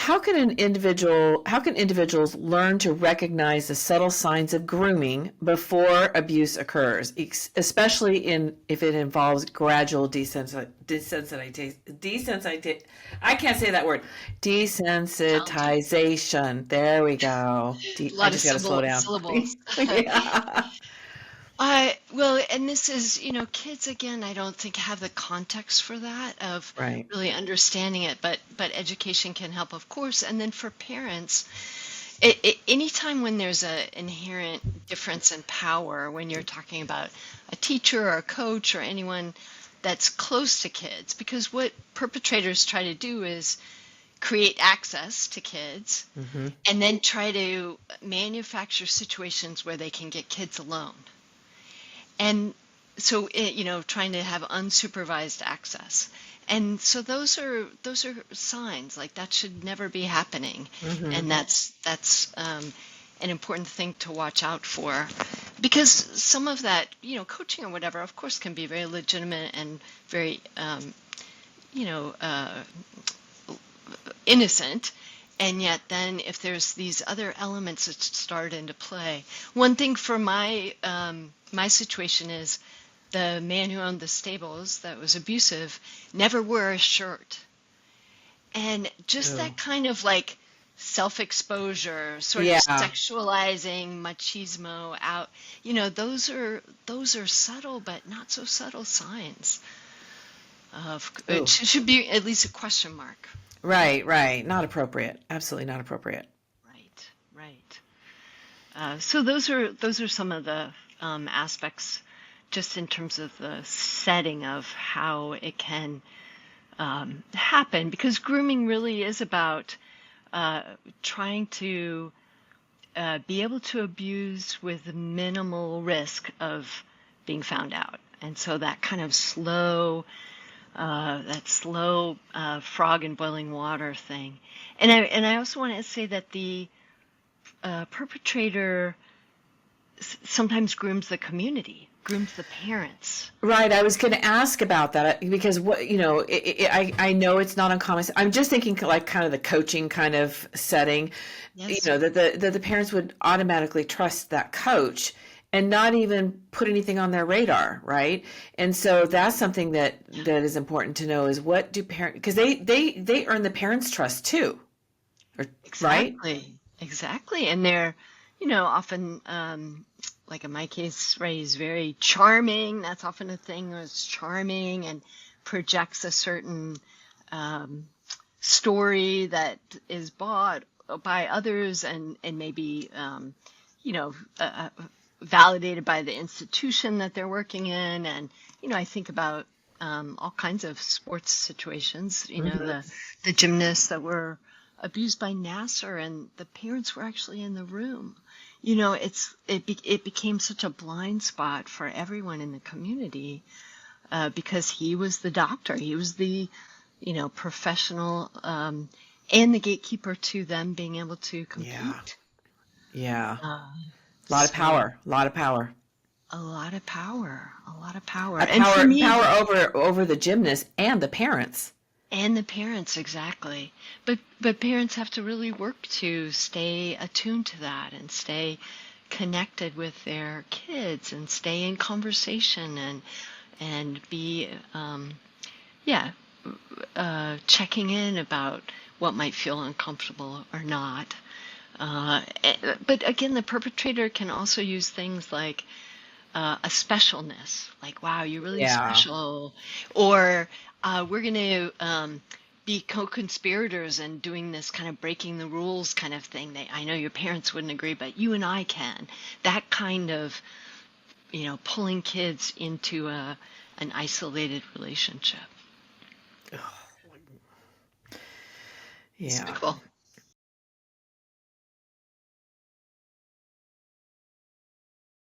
how can individuals learn to recognize the subtle signs of grooming before abuse occurs, especially if it involves gradual desensitization. I can't say that word. Challenging. Desensitization. There we go. A I lot of just got to slow down. syllables. Yeah. Well, and this is, kids again, I don't think have the context for that of Right. really understanding it, but education can help, of course. And then for parents, anytime when there's an inherent difference in power, when you're talking about a teacher or a coach or anyone that's close to kids, because what perpetrators try to do is create access to kids Mm-hmm. and then try to manufacture situations where they can get kids alone. And so, trying to have unsupervised access. And so those are signs like that should never be happening. Mm-hmm. And that's an important thing to watch out for, because some of that, coaching or whatever, of course, can be very legitimate and very, you know, uh, innocent. And yet then if there's these other elements that start into play, one thing for my situation is the man who owned the stables that was abusive never wore a shirt. And just Oh. that kind of like self-exposure, sort of Yeah. sexualizing machismo out, those are subtle but not so subtle signs of it Oh. should be at least a question mark. Right. Right. Not appropriate. Absolutely not appropriate. Right, right. So those are some of the aspects, just in terms of the setting of how it can happen, because grooming really is about trying to be able to abuse with minimal risk of being found out. And so that kind of slow frog in boiling water thing. And I also want to say that the perpetrator sometimes grooms the community, grooms the parents. Right. I was going to ask about that because I know it's not uncommon. I'm just thinking like kind of the coaching kind of setting, Yes. that the parents would automatically trust that coach and not even put anything on their radar. Right. And so that's something that is important to know is what do parents, because they earn the parents' trust too. Right. Exactly. And they're, often, like in my case, Ray is very charming. That's often a thing, is charming and projects a certain story that is bought by others and maybe, you know, uh, validated by the institution that they're working in. And, I think about all kinds of sports situations, Mm-hmm. the gymnasts that were abused by Nasser, and the parents were actually in the room. It became such a blind spot for everyone in the community, because he was the doctor, he was the professional, and the gatekeeper to them being able to Yeah. compete. Yeah. Uh, A lot of so power. A lot of power. a lot of power, A and for power me. over the gymnast and the parents. And the parents, exactly. But parents have to really work to stay attuned to that and stay connected with their kids and stay in conversation and be yeah checking in about what might feel uncomfortable or not. But again, the perpetrator can also use things like a specialness, like, wow, you're really Yeah. special, or we're going to be co-conspirators and doing this kind of breaking the rules kind of thing. I know your parents wouldn't agree, but you and I can. That kind of, pulling kids into an isolated relationship. Yeah. Cool.